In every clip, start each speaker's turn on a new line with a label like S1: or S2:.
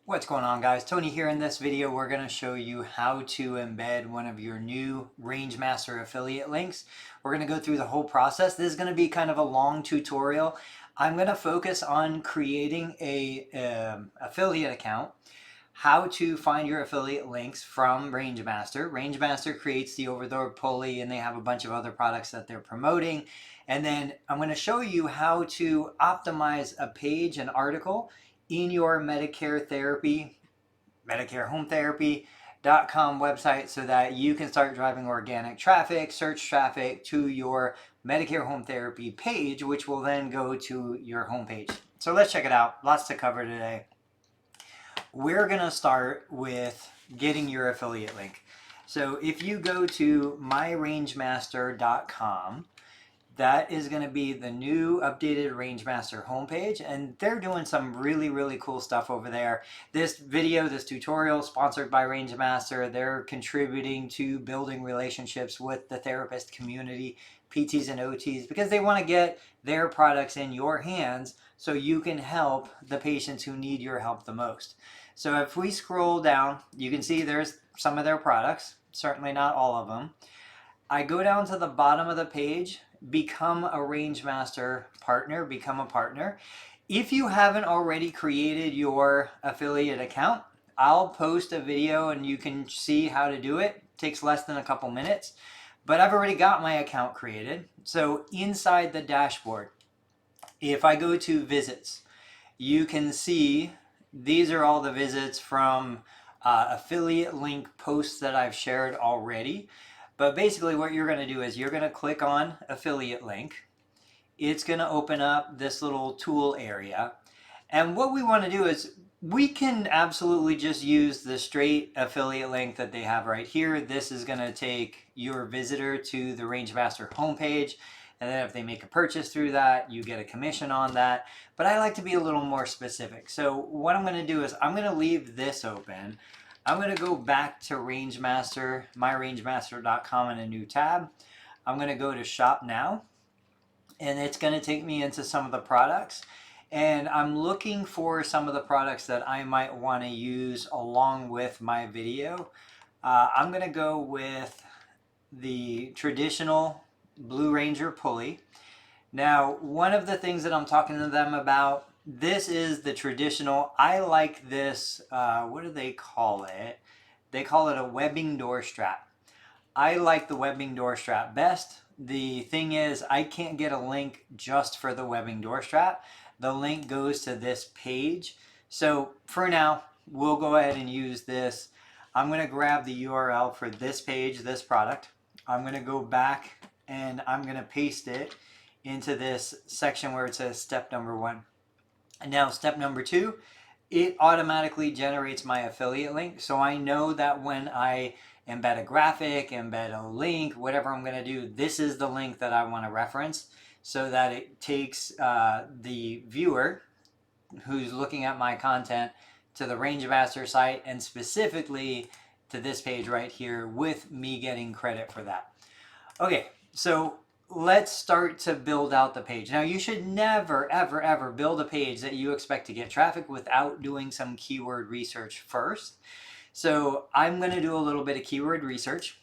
S1: What's going on, guys? Tony here. In this video we're going to show you how to embed one of your new Rangemaster affiliate links. We're going to go through the whole process. This is going to be kind of a long tutorial. I'm going to focus on creating a affiliate account, how to find your affiliate links from Rangemaster. Rangemaster creates the over-the-door pulley, and they have a bunch of other products that they're promoting. And then I'm going to show you how to optimize a page, an article, in your Medicare therapy, MedicareHomeTherapy.com website, so that you can start driving organic traffic, search traffic to your Medicare Home Therapy page, which will then go to your homepage. So let's check it out. Lots to cover today. We're going to start with getting your affiliate link. So if you go to myrangemaster.com, that is going to be the new updated Rangemaster homepage, and they're doing some really cool stuff over there. This video, this tutorial, sponsored by Rangemaster. They're contributing to building relationships with the therapist community, PTs and OTs, because they want to get their products in your hands so you can help the patients who need your help the most. So if we scroll down, you can see there's some of their products, certainly not all of them. I go down to the bottom of the page, become a Rangemaster partner, become a partner. If you haven't already created your affiliate account, I'll post a video and you can see how to do it. It takes less than a couple minutes, but I've already got my account created. So inside the dashboard, if I go to visits, you can see these are all the visits from affiliate link posts that I've shared already. But basically what you're going to do is you're going to click on affiliate link. It's going to open up this little tool area. And what we want to do is we can absolutely just use the straight affiliate link that they have right here. This is going to take your visitor to the Rangemaster homepage. And then if they make a purchase through that, you get a commission on that. But I like to be a little more specific. So what I'm going to do is I'm going to leave this open. I'm going to go back to Rangemaster, myrangemaster.com in a new tab. I'm going to go to Shop Now, and it's going to take me into some of the products. And I'm looking for some of the products that I might want to use along with my video. I'm going to go with the traditional Blue Ranger pulley. Now, one of the things that I'm talking to them about, this is the traditional. I like this, what do they call it? They call it a webbing door strap. I like the webbing door strap best. The thing is, I can't get a link just for the webbing door strap. The link goes to this page. So for now, we'll go ahead and use this. I'm going to grab the URL for this page, this product. I'm going to go back and I'm going to paste it into this section where it says step number 1. And now step number 2, it automatically generates my affiliate link. So I know that when I embed a graphic, embed a link, whatever I'm going to do, this is the link that I want to reference so that it takes the viewer who's looking at my content to the Rangemaster site, and specifically to this page right here, with me getting credit for that. Okay, so let's start to build out the page. Now, you should never, ever build a page that you expect to get traffic without doing some keyword research first. So I'm going to do a little bit of keyword research.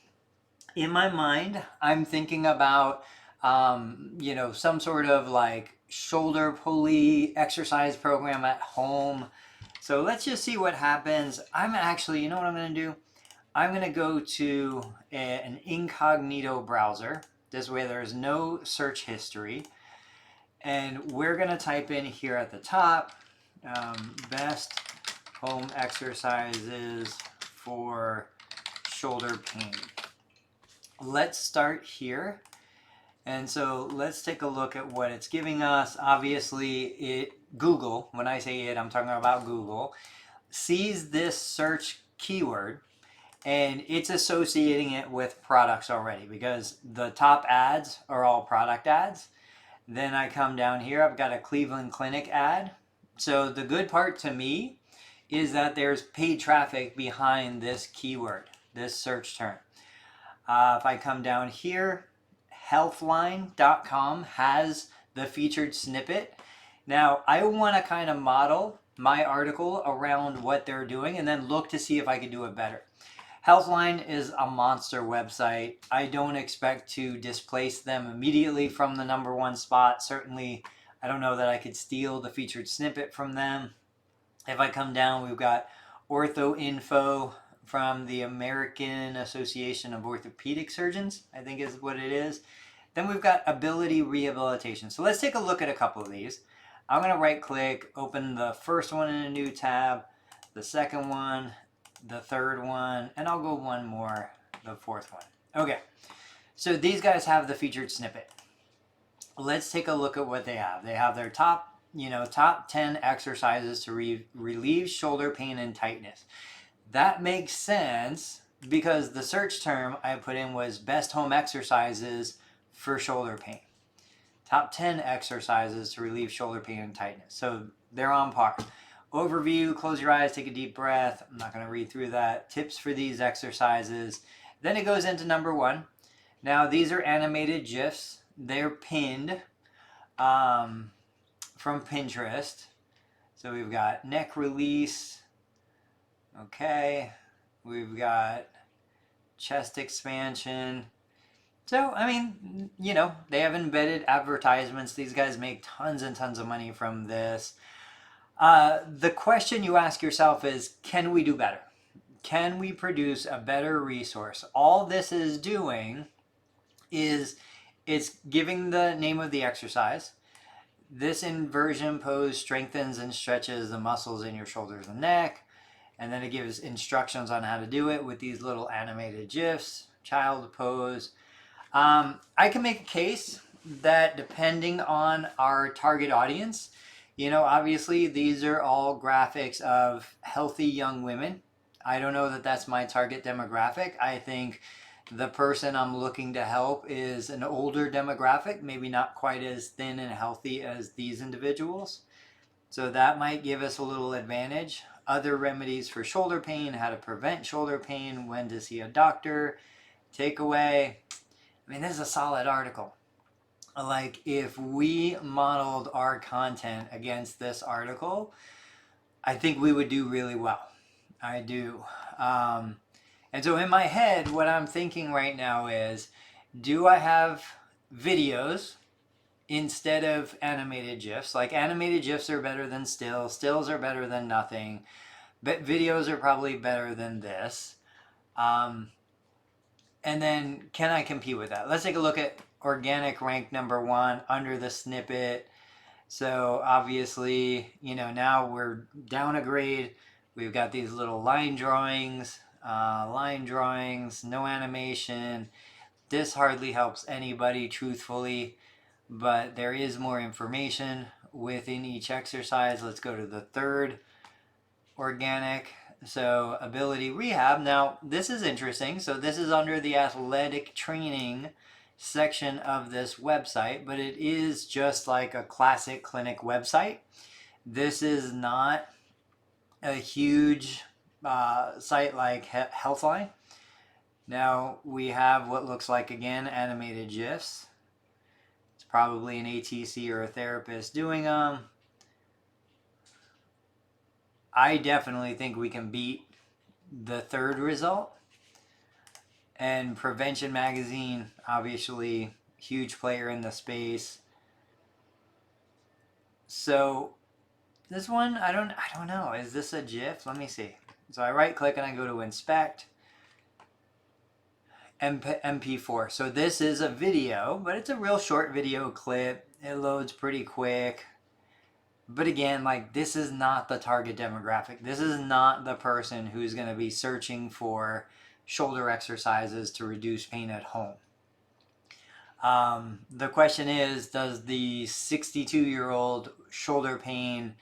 S1: In my mind, I'm thinking about, some sort of like shoulder pulley exercise program at home. So let's just see what happens. I'm actually, you know what I'm going to do? I'm going to go to an incognito browser. This way there's no search history. And we're going to type in here at the top, best home exercises for shoulder pain. Let's start here. And so let's take a look at what it's giving us. Obviously, Google, when I say it, I'm talking about Google, sees this search keyword, and it's associating it with products already because the top ads are all product ads. Then I come down here, I've got a Cleveland Clinic ad. So the good part to me is that there's paid traffic behind this keyword, this search term. If I come down here, healthline.com has the featured snippet. Now, I want to kind of model my article around what they're doing and then look to see if I could do it better. Healthline is a monster website. I don't expect to displace them immediately from the #1 spot. Certainly, I don't know that I could steal the featured snippet from them. If I come down, we've got Ortho Info from the American Association of Orthopedic Surgeons, I think is what it is. Then we've got Ability Rehabilitation. So let's take a look at a couple of these. I'm going to right click, open the first one in a new tab, the second one, the third one, and I'll go one more, the fourth one. Okay, so these guys have the featured snippet. Let's take a look at what they have. They have their top 10 exercises to relieve shoulder pain and tightness. That makes sense because the search term I put in was best home exercises for shoulder pain. Top 10 exercises to relieve shoulder pain and tightness. So they're on par. Overview, close your eyes, take a deep breath. I'm not going to read through that. Tips for these exercises. Then it goes into #1. Now these are animated GIFs. They're pinned from Pinterest. So we've got neck release. Okay. We've got chest expansion. So, I mean, they have embedded advertisements. These guys make tons and tons of money from this. The question you ask yourself is, can we do better? Can we produce a better resource? All this is doing is it's giving the name of the exercise. This inversion pose strengthens and stretches the muscles in your shoulders and neck. And then it gives instructions on how to do it with these little animated GIFs, child pose. I can make a case that depending on our target audience, obviously these are all graphics of healthy young women. I don't know that that's my target demographic. I think the person I'm looking to help is an older demographic, maybe not quite as thin and healthy as these individuals. So that might give us a little advantage. Other remedies for shoulder pain, how to prevent shoulder pain, when to see a doctor, takeaway. I mean, this is a solid article. Like, if we modeled our content against this article, I think we would do really well. I do. And so in my head, what I'm thinking right now is, do I have videos instead of animated GIFs? Like, animated GIFs are better than stills. Stills are better than nothing. But videos are probably better than this. And then, can I compete with that? Let's take a look at organic rank #1 under the snippet. So obviously, now we're down a grade. We've got these little line drawings, no animation. This hardly helps anybody, truthfully, but there is more information within each exercise. Let's go to the third organic. So Ability Rehab. Now this is interesting. So this is under the athletic training section of this website, but it is just like a classic clinic website. This is not a huge site like Healthline. Now we have what looks like, again, animated GIFs. It's probably an ATC or a therapist doing them. I definitely think we can beat the third result. And Prevention Magazine, obviously, huge player in the space. So this one, I don't know. Is this a GIF? Let me see. So I right click and I go to inspect. MP4. So this is a video, but it's a real short video clip. It loads pretty quick. But again, like, this is not the target demographic. This is not the person who's going to be searching for shoulder exercises to reduce pain at home. The question is, does the 62-year-old shoulder pain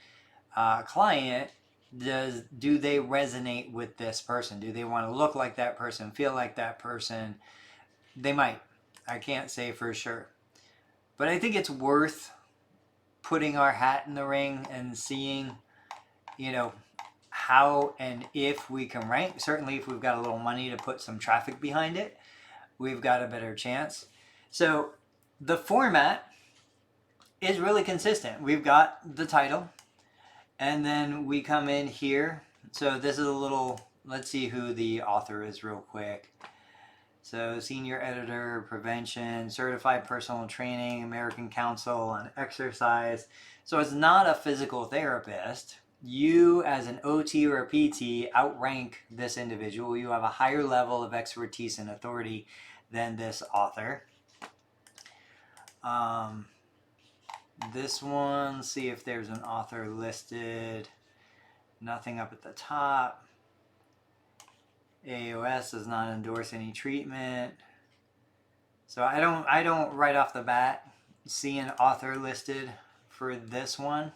S1: client, do they resonate with this person? Do they want to look like that person, feel like that person? They might. I can't say for sure. But I think it's worth putting our hat in the ring and seeing, how and if we can rank. Certainly if we've got a little money to put some traffic behind it, we've got a better chance. So the format is really consistent. We've got the title, And then we come in here. So this is a little, let's see who the author is real quick. So senior editor, prevention, certified personal training, American Council on Exercise. So it's not a physical therapist. You as an OT or a PT outrank this individual. You have a higher level of expertise and authority than this author. This one, see if there's an author listed. Nothing up at the top. AOS does not endorse any treatment. So I don't right off the bat see an author listed for this one.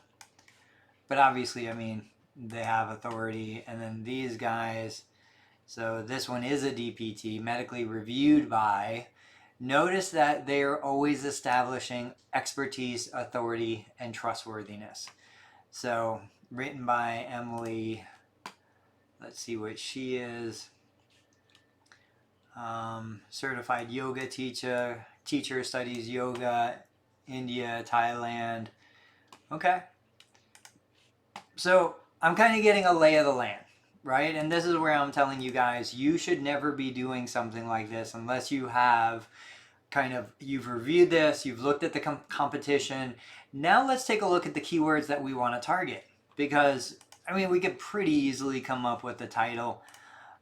S1: But obviously, I mean, they have authority. And then these guys, so this one is a DPT, medically reviewed by. Notice that they are always establishing expertise, authority, and trustworthiness. So written by Emily, let's see what she is. Certified yoga teacher, studies yoga, India, Thailand. Okay. So I'm kind of getting a lay of the land, right? And this is where I'm telling you guys, you should never be doing something like this unless you have you've reviewed this, you've looked at the competition. Now let's take a look at the keywords that we want to target, because I mean, we could pretty easily come up with the title,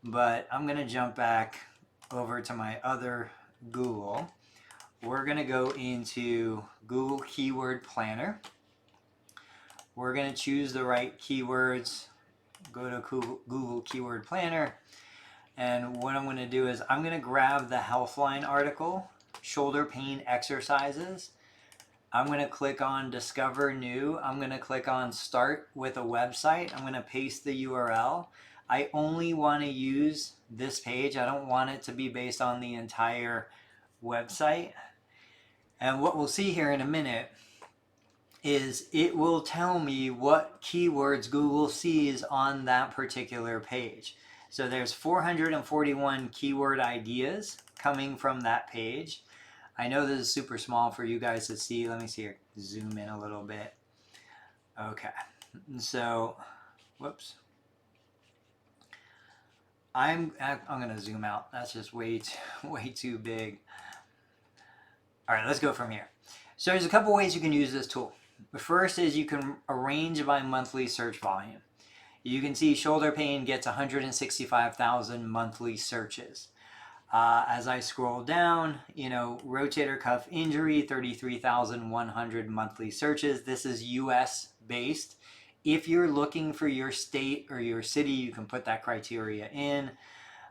S1: but I'm going to jump back over to my other Google. We're going to go into Google Keyword Planner. We're going to choose the right keywords, go to Google Keyword Planner, and what I'm going to do is I'm going to grab the Healthline article, shoulder pain exercises. I'm going to click on Discover New. I'm going to click on Start with a Website. I'm going to paste the URL. I only want to use this page. I don't want it to be based on the entire website. And what we'll see here in a minute is it will tell me what keywords Google sees on that particular page. So there's 441 keyword ideas coming from that page. I know this is super small for you guys to see. Let me see here. Zoom in a little bit. Okay. So, whoops. I'm going to zoom out. That's just way too big. All right, let's go from here. So there's a couple ways you can use this tool. The first is you can arrange by monthly search volume. You can see shoulder pain gets 165,000 monthly searches. As I scroll down, rotator cuff injury, 33,100 monthly searches. This is US based. If you're looking for your state or your city, you can put that criteria in.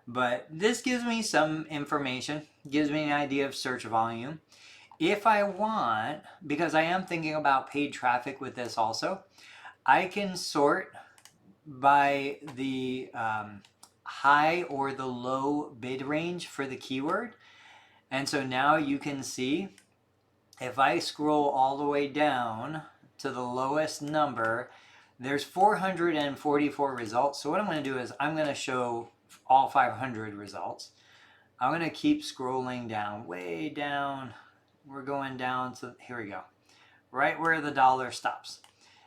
S1: But this gives me some information, gives me an idea of search volume. If I want, because I am thinking about paid traffic with this also, I can sort by the high or the low bid range for the keyword. And so now you can see if I scroll all the way down to the lowest number, there's 444 results. So what I'm going to do is I'm going to show all 500 results. I'm going to keep scrolling down, way down. We're going down to, here we go, right where the dollar stops.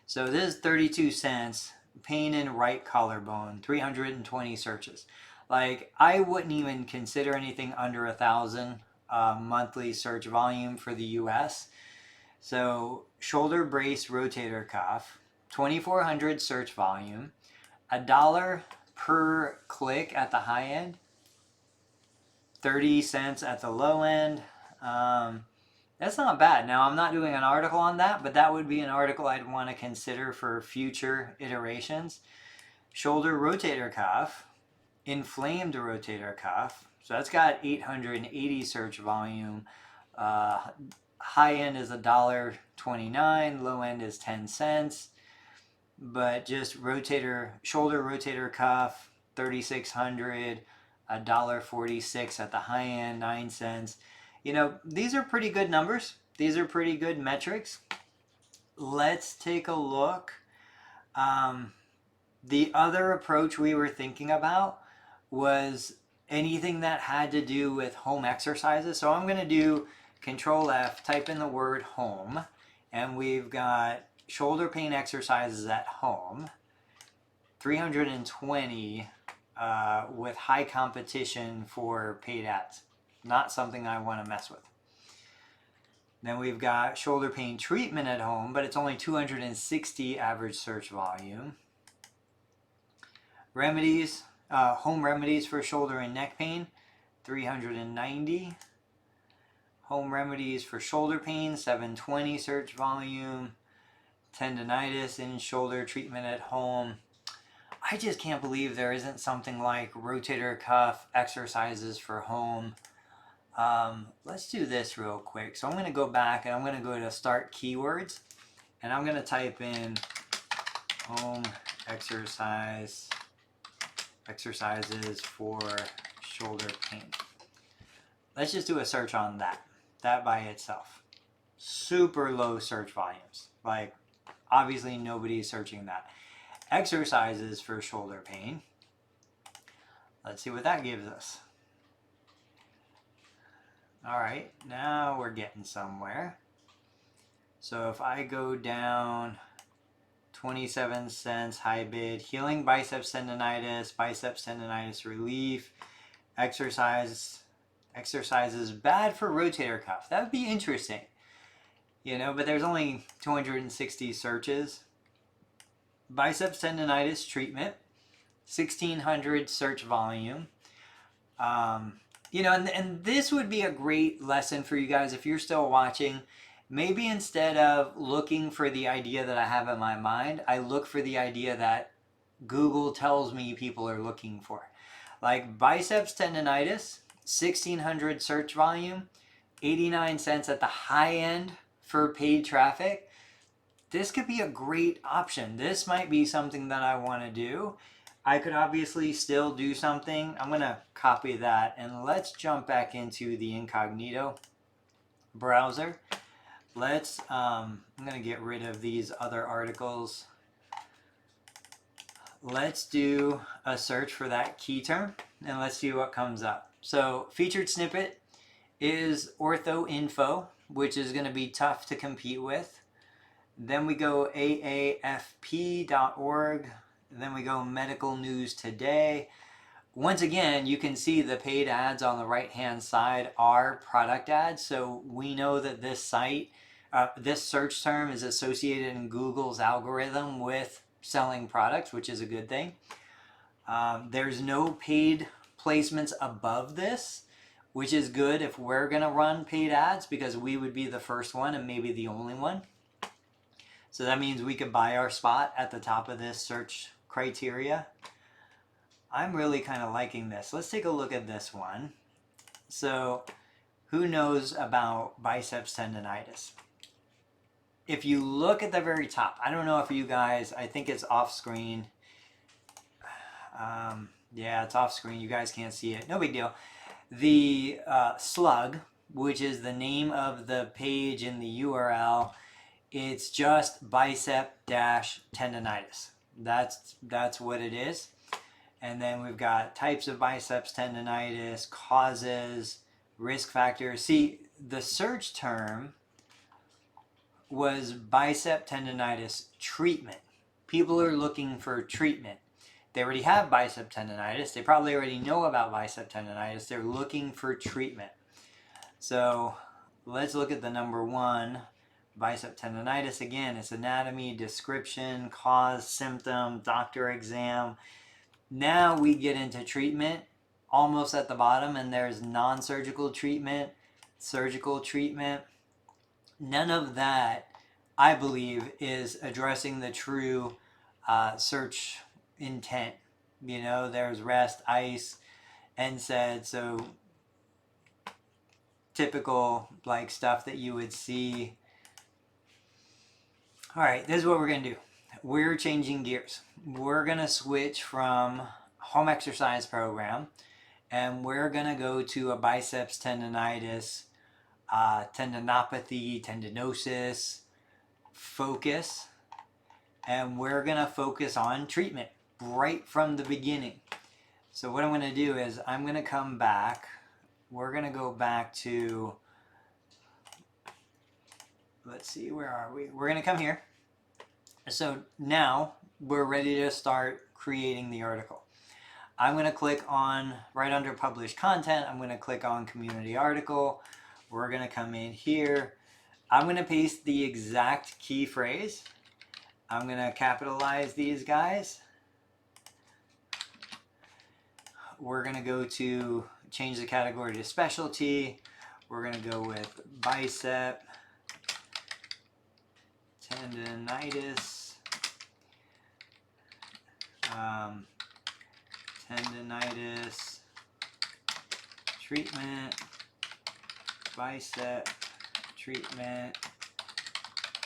S1: So this is 32 cents, pain in right collarbone, 320 searches. Like, I wouldn't even consider anything under 1,000 monthly search volume for the US. So shoulder brace rotator cuff, 2,400 search volume, $1 per click at the high end, 30 cents at the low end. That's not bad. Now, I'm not doing an article on that, but that would be an article I'd want to consider for future iterations. Shoulder rotator cuff, inflamed rotator cuff. So that's got 880 search volume. High end is $1.29, low end is 10 cents. But just shoulder rotator cuff, 3,600, $1.46 at the high end, 9 cents. These are pretty good numbers. These are pretty good metrics. Let's take a look. The other approach we were thinking about was anything that had to do with home exercises. So I'm going to do Control F, type in the word home, and we've got shoulder pain exercises at home, 320 with high competition for paid ads. Not something I want to mess with. Then we've got shoulder pain treatment at home, but it's only 260 average search volume. Remedies, home remedies for shoulder and neck pain, 390. Home remedies for shoulder pain, 720 search volume. Tendonitis and shoulder treatment at home. I just can't believe there isn't something like rotator cuff exercises for home. Let's do this real quick. So I'm going to go back and I'm going to go to start keywords and I'm going to type in home exercises for shoulder pain. Let's just do a search on that by itself. Super low search volumes. Like, obviously nobody's searching that. Exercises for shoulder pain. Let's see what that gives us. All right, now we're getting somewhere. So if I go down 27 cents, high bid, healing biceps tendonitis relief, exercises bad for rotator cuff. That would be interesting. You know, but there's only 260 searches. Biceps tendonitis treatment, 1600 search volume. You know, and this would be a great lesson for you guys if you're still watching. Maybe instead of looking for the idea that I have in my mind, I look for the idea that Google tells me people are looking for. Like biceps tendonitis, 1600 search volume, 89 cents at the high end for paid traffic. This could be a great option. This might be something that I want to do. I could obviously still do something. I'm going to copy that and let's jump back into the incognito browser. I'm going to get rid of these other articles. Let's do a search for that key term and let's see what comes up. So featured snippet is ortho info, which is going to be tough to compete with. Then we go aafp.org. Then we go medical news today. Once again, you can see the paid ads on the right hand side are product ads. So we know that this site, this search term is associated in Google's algorithm with selling products, which is a good thing. There's no paid placements above this, which is good if we're going to run paid ads because we would be the first one and maybe the only one. So that means we could buy our spot at the top of this search criteria. I'm really kind of liking this. Let's take a look at this one. So who knows about biceps tendonitis? If you look at the very top, I don't know if you guys, I think it's off screen. Yeah, it's off screen. You guys can't see it. No big deal. The slug, which is the name of the page in the URL, it's just bicep-tendonitis. That's what it is. And then we've got types of biceps tendonitis, causes, risk factors. See, the search term was bicep tendonitis treatment. People are looking for treatment. They already have bicep tendonitis. They probably already know about bicep tendonitis. They're looking for treatment. So let's look at the number one. Bicep tendonitis, again, it's anatomy, description, cause, symptom, doctor exam. Now we get into treatment, almost at the bottom, and there's non-surgical treatment, surgical treatment. None of that, I believe, is addressing the true search intent. You know, there's rest, ice, NSAID, so typical like stuff that you would see. All right, this is what we're going to do. We're changing gears. We're going to switch from home exercise program and we're going to go to a biceps tendonitis, tendinopathy, tendinosis focus. And we're going to focus on treatment right from the beginning. So what I'm going to do is I'm going to come back. We're going to go back to, let's see, where are we? We're going to come here So now we're ready to start creating the article. I'm going to click on, right under published content, I'm going to click on community article. We're going to come in here. I'm going to paste the exact key phrase. I'm going to capitalize these guys. We're going to go to change the category to specialty. We're going to go with bicep tendinitis. Tendinitis treatment, bicep treatment,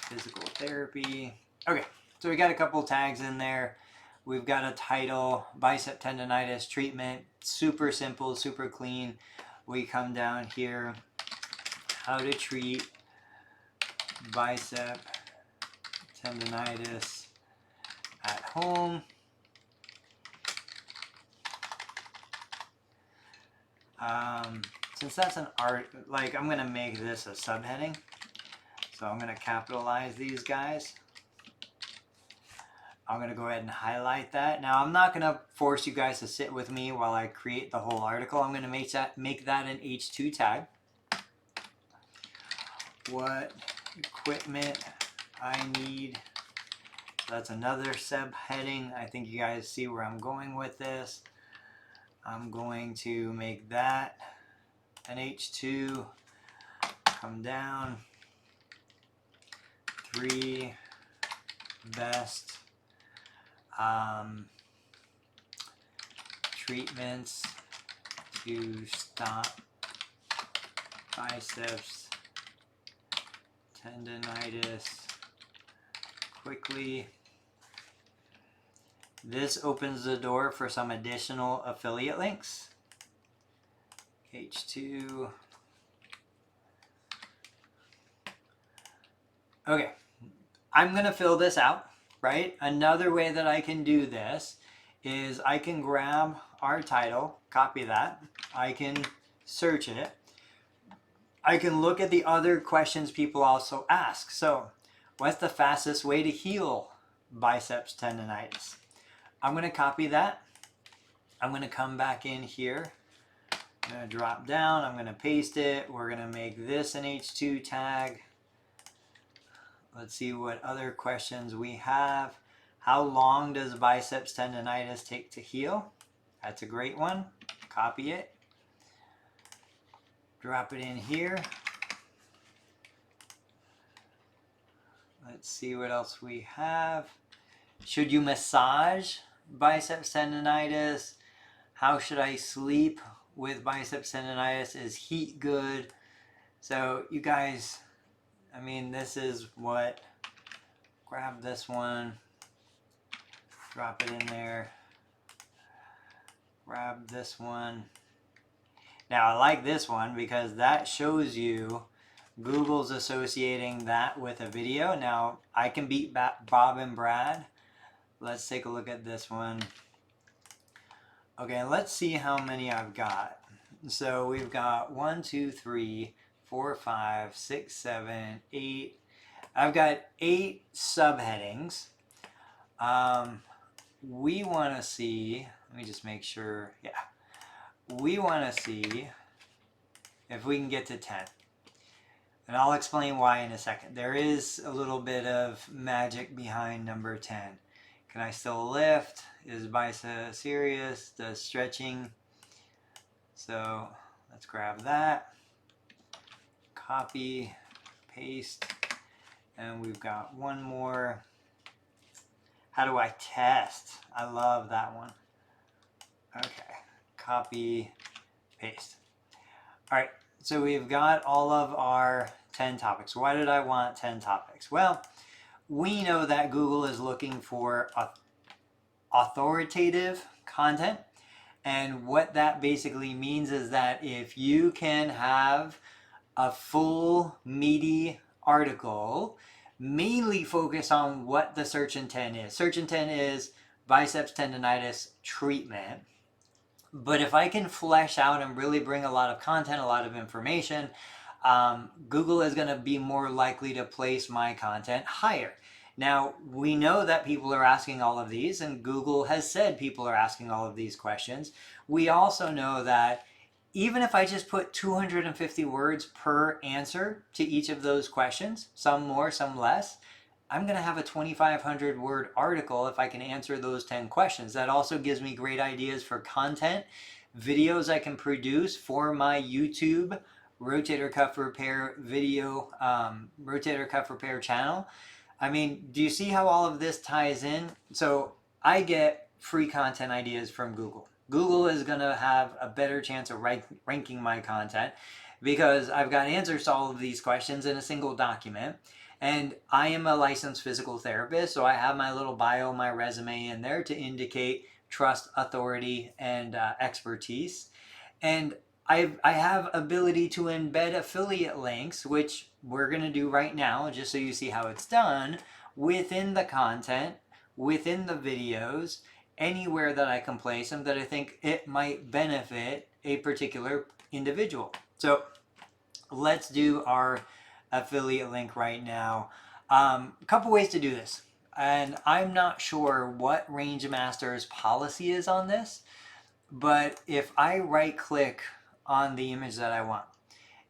S1: physical therapy. Okay, so we got a couple tags in there. We've got a title, bicep tendinitis treatment, super simple, super clean. We come down here, how to treat bicep tendinitis at home. Since that's an art, like I'm gonna make this a subheading. So I'm gonna capitalize these guys. I'm gonna go ahead and highlight that. Now I'm not gonna force you guys to sit with me while I create the whole article. I'm gonna make that an H2 tag. What equipment I need. That's another subheading. I think you guys see where I'm going with this. I'm going to make that an H2, come down, 3 best treatments to stop biceps tendinitis quickly. This opens the door for some additional affiliate links. H2. Okay, I'm going to fill this out, right? Another way that I can do this is I can grab our title, copy that. I can search it. I can look at the other questions people also ask. So, what's the fastest way to heal biceps tendinitis? I'm going to copy that. I'm going to come back in here. I'm going to drop down. I'm going to paste it. We're going to make this an H2 tag. Let's see what other questions we have. How long does biceps tendinitis take to heal? That's a great one. Copy it. Drop it in here. Let's see what else we have. Should you massage biceps tendinitis? How should I sleep with biceps tendinitis? Is heat good? So you guys, I mean, this is what, grab this one, drop it in there, grab this one. Now I like this one because that shows you Google's associating that with a video. Now I can beat Bob and Brad. Let's take a look at this one. Okay, let's see how many I've got. So we've got 1, 2, 3, 4, 5, 6, 7, 8. I've got 8 subheadings. We want to see, let me just make sure, yeah. We want to see if we can get to 10. And I'll explain why in a second. There is a little bit of magic behind number 10. Can I still lift? Is bicep serious? Does stretching? So let's grab that. Copy, paste, and we've got one more. How do I test? I love that one. Okay, copy, paste. All right, so we've got all of our 10 topics. Why did I want 10 topics? Well, we know that Google is looking for authoritative content. And what that basically means is that if you can have a full, meaty article, mainly focus on what the search intent is. Search intent is biceps tendinitis treatment. But if I can flesh out and really bring a lot of content, a lot of information, Google is going to be more likely to place my content higher. Now, we know that people are asking all of these, and Google has said people are asking all of these questions. We also know that even if I just put 250 words per answer to each of those questions, some more, some less, I'm going to have a 2,500 word article if I can answer those 10 questions. That also gives me great ideas for content, videos I can produce for my YouTube rotator cuff repair video, rotator cuff repair channel. I mean, do you see how all of this ties in? So I get free content ideas from Google. Google is going to have a better chance of ranking my content because I've got answers to all of these questions in a single document. And I am a licensed physical therapist, so I have my little bio, my resume in there to indicate trust, authority, and expertise. And I have ability to embed affiliate links, which we're going to do right now, just so you see how it's done, within the content, within the videos, anywhere that I can place them that I think it might benefit a particular individual. So let's do our affiliate link right now. A couple ways to do this. And I'm not sure what Rangemaster's policy is on this, but if I right click on the image that I want,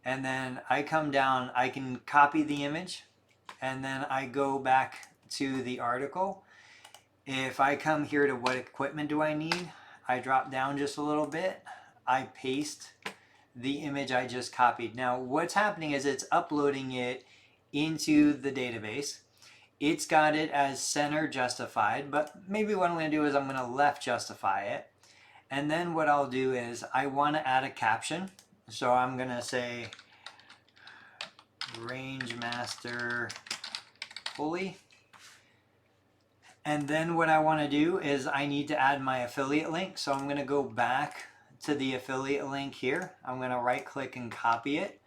S1: and then I come down, I can copy the image, and then I go back to the article. If I come here to what equipment do I need, I drop down just a little bit, I paste the image I just copied. Now what's happening is it's uploading it into the database. It's got it as center justified, but maybe what I'm going to do is I'm going to left justify it. And then what I'll do is I want to add a caption. So I'm going to say Rangemaster pulley. And then what I want to do is I need to add my affiliate link. So I'm going to go back to the affiliate link here. I'm going to right click and copy it.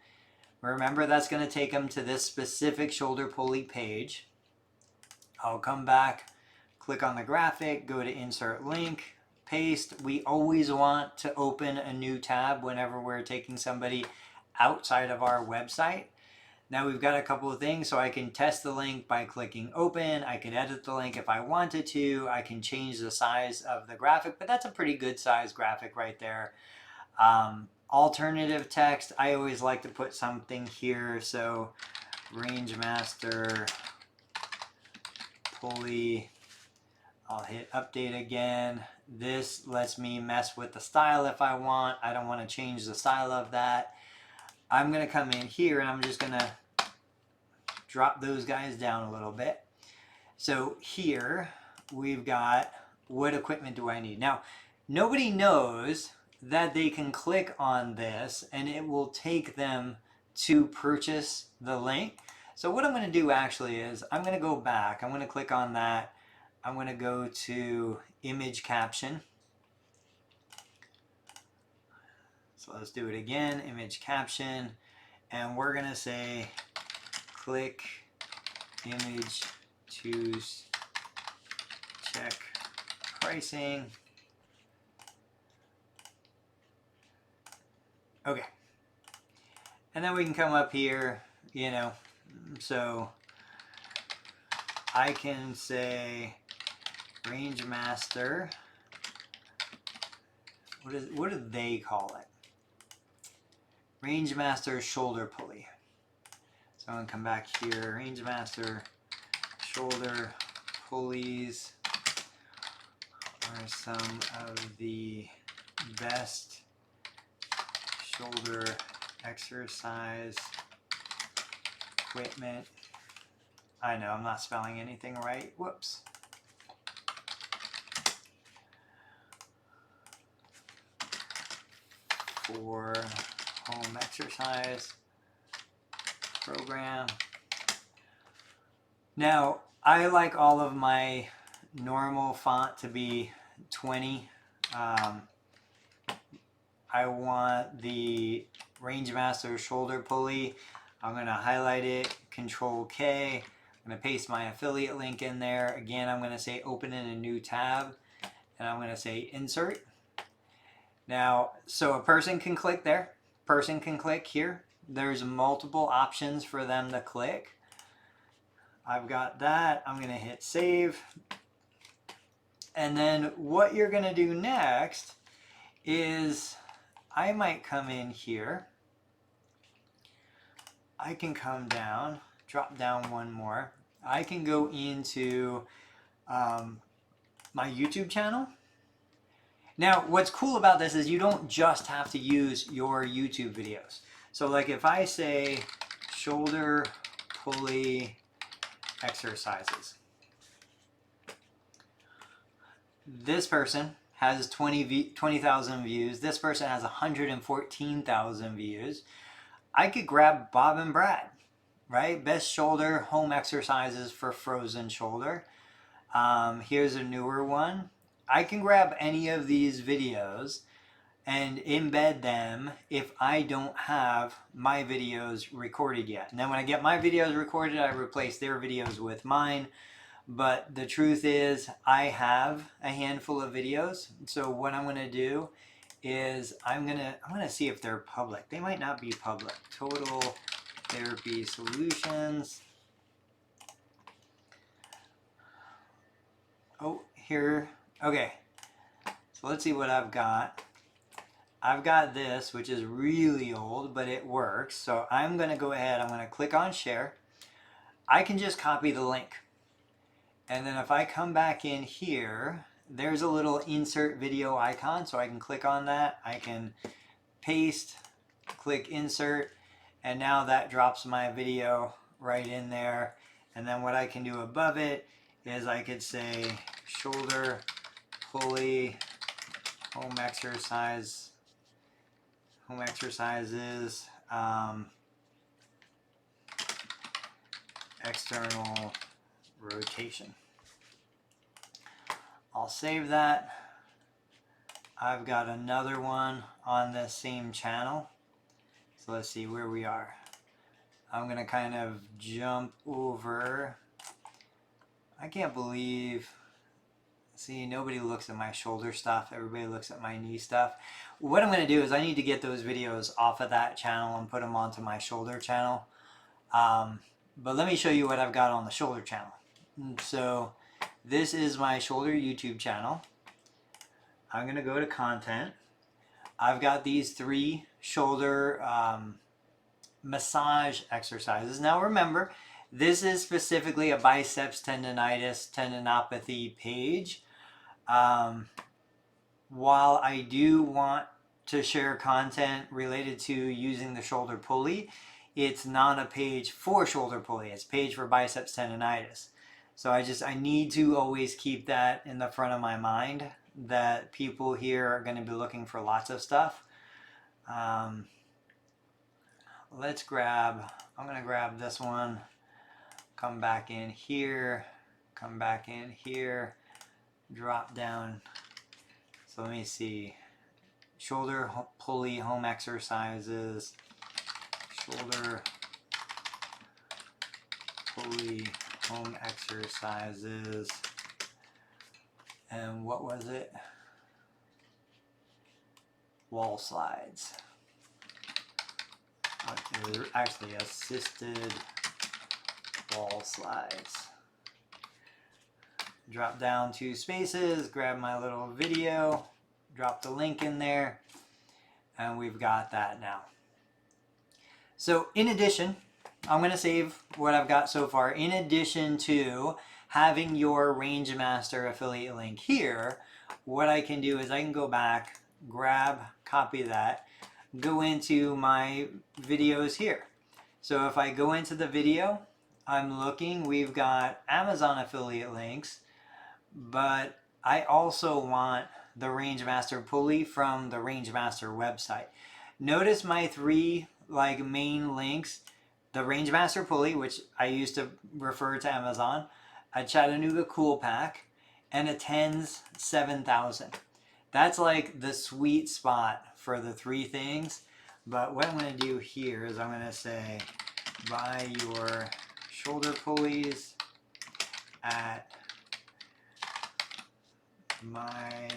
S1: Remember, that's going to take them to this specific shoulder pulley page. I'll come back, click on the graphic, go to insert link, paste. We always want to open a new tab whenever we're taking somebody outside of our website. Now we've got a couple of things, so I can test the link by clicking open. I can edit the link if I wanted to. I can change the size of the graphic, but that's a pretty good size graphic right there. Alternative text, I always like to put something here. So Rangemaster pulley, I'll hit update again. This lets me mess with the style if I want. I don't want to change the style of that. I'm going to come in here and I'm just going to drop those guys down a little bit. So here we've got, what equipment do I need? Now, nobody knows that they can click on this and it will take them to purchase the link. So what I'm going to do actually is I'm going to go back. I'm going to click on that. I'm going to go to image caption. So let's do it again, image caption, and we're going to say click image, choose, check pricing. Okay. And then we can come up here, you know, so I can say Rangemaster, what do they call it? Rangemaster shoulder pulley. So I'm going to come back here, Rangemaster shoulder pulleys are some of the best shoulder exercise equipment. I know I'm not spelling anything right. Whoops. For home exercise program. Now, I like all of my normal font to be 20. I want the Rangemaster shoulder pulley. I'm going to highlight it, Control K. I'm going to paste my affiliate link in there. Again, I'm going to say open in a new tab, and I'm going to say insert. Now, so a person can click there. Person can click here. There's multiple options for them to click. I've got that. I'm going to hit save. And then what you're going to do next is I might come in here. I can come down, drop down one more. I can go into my YouTube channel. Now, what's cool about this is you don't just have to use your YouTube videos. So like if I say shoulder pulley exercises, this person has 20,000 views. This person has 114,000 views. I could grab Bob and Brad, right? Best shoulder home exercises for frozen shoulder. Here's a newer one. I can grab any of these videos and embed them if I don't have my videos recorded yet. And then when I get my videos recorded, I replace their videos with mine. But the truth is I have a handful of videos. So what I'm going to do is I'm gonna see if they're public. They might not be public. Total Therapy Solutions. Oh, here. Okay. So let's see what I've got. I've got this, which is really old, but it works. So I'm going to go ahead. I'm going to click on share. I can just copy the link. And then if I come back in here, there's a little insert video icon. So I can click on that. I can paste, click insert, and now that drops my video right in there. And then what I can do above it is I could say shoulder pulley home exercises, external rotation. I'll save that. I've got another one on the same channel. So let's see where we are. I'm going to kind of jump over. I can't believe, see, nobody looks at my shoulder stuff. Everybody looks at my knee stuff. What I'm going to do is I need to get those videos off of that channel and put them onto my shoulder channel. But let me show you what I've got on the shoulder channel. So this is my shoulder YouTube channel. I'm going to go to content. I've got these 3 shoulder massage exercises. Now remember, this is specifically a biceps tendonitis, tendinopathy page. While I do want to share content related to using the shoulder pulley, it's not a page for shoulder pulley. It's a page for biceps tendonitis. So I need to always keep that in the front of my mind, that people here are going to be looking for lots of stuff. Let's grab, I'm going to grab this one, come back in here, drop down. So let me see, shoulder pulley home exercises, shoulder pulley home exercises, and what was it? Wall slides. Actually assisted wall slides. Drop down 2 spaces, grab my little video, drop the link in there, and we've got that now. So in addition, I'm going to save what I've got so far. In addition to having your Rangemaster affiliate link here, what I can do is I can go back, grab, copy that, go into my videos here. So if I go into the video, I'm looking, we've got Amazon affiliate links, but I also want the Rangemaster pulley from the Rangemaster website. Notice my 3 main links: the Rangemaster pulley, which I used to refer to Amazon, a Chattanooga Cool Pack, and a TENS 7000. That's like the sweet spot for the 3 things. But what I'm going to do here is I'm going to say buy your shoulder pulleys at my,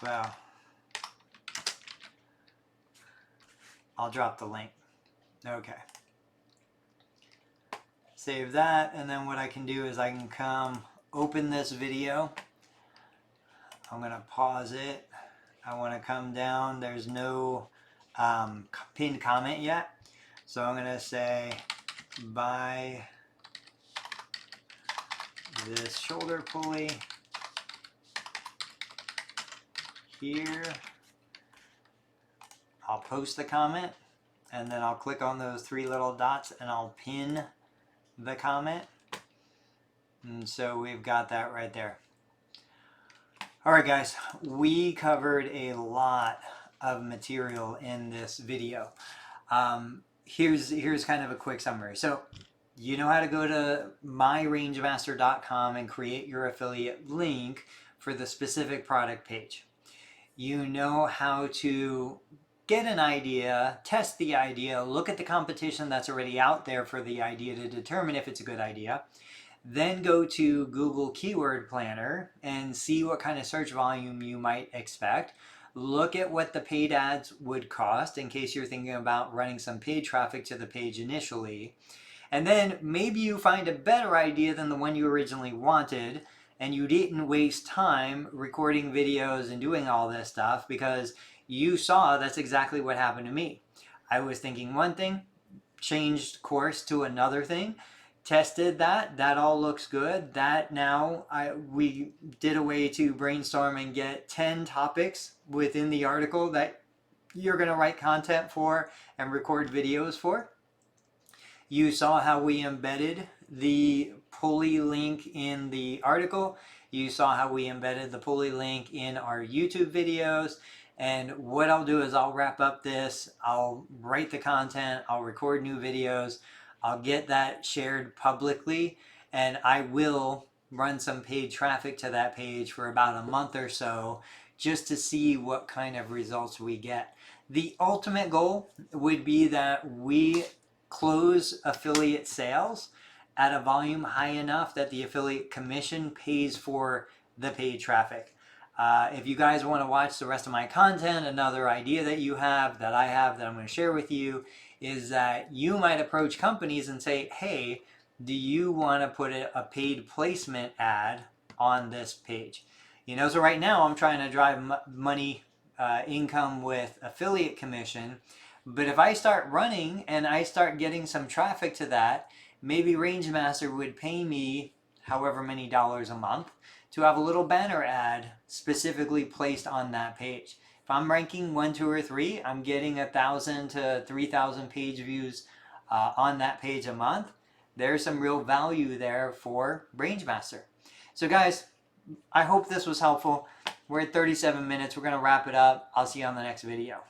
S1: well, I'll drop the link. Okay. Save that, and then what I can do is I can come open this video. I'm going to pause it. I want to come down. There's no pinned comment yet. So I'm going to say, buy this shoulder pulley here. I'll post the comment, and then I'll click on those three little dots and I'll pin the comment. And so we've got that right there. All right, guys, we covered a lot of material in this video. Here's kind of a quick summary. So you know how to go to myrangemaster.com and create your affiliate link for the specific product page. You know how to get an idea, test the idea, look at the competition that's already out there for the idea to determine if it's a good idea. Then go to Google Keyword Planner and see what kind of search volume you might expect. Look at what the paid ads would cost in case you're thinking about running some paid traffic to the page initially. And then maybe you find a better idea than the one you originally wanted, and you didn't waste time recording videos and doing all this stuff because you saw that's exactly what happened to me. I was thinking one thing, changed course to another thing, tested that all looks good. That now we did a way to brainstorm and get 10 topics within the article that you're going to write content for and record videos for. You saw how we embedded the pulley link in the article. You saw how we embedded the pulley link in our YouTube videos. And what I'll do is I'll wrap up this, I'll write the content, I'll record new videos, I'll get that shared publicly, and I will run some paid traffic to that page for about a month or so just to see what kind of results we get. The ultimate goal would be that we close affiliate sales at a volume high enough that the affiliate commission pays for the paid traffic. If you guys want to watch the rest of my content, another idea that you have, that I have, that I'm going to share with you, is that you might approach companies and say, hey, do you want to put a paid placement ad on this page? You know, so right now I'm trying to drive money, income with affiliate commission. But if I start running and I start getting some traffic to that, maybe Rangemaster would pay me however many dollars a month to have a little banner ad specifically placed on that page. If I'm ranking 1, 2, or 3, I'm getting 1,000 to 3,000 page views on that page a month. There's some real value there for Rangemaster. So guys, I hope this was helpful. We're at 37 minutes. We're going to wrap it up. I'll see you on the next video.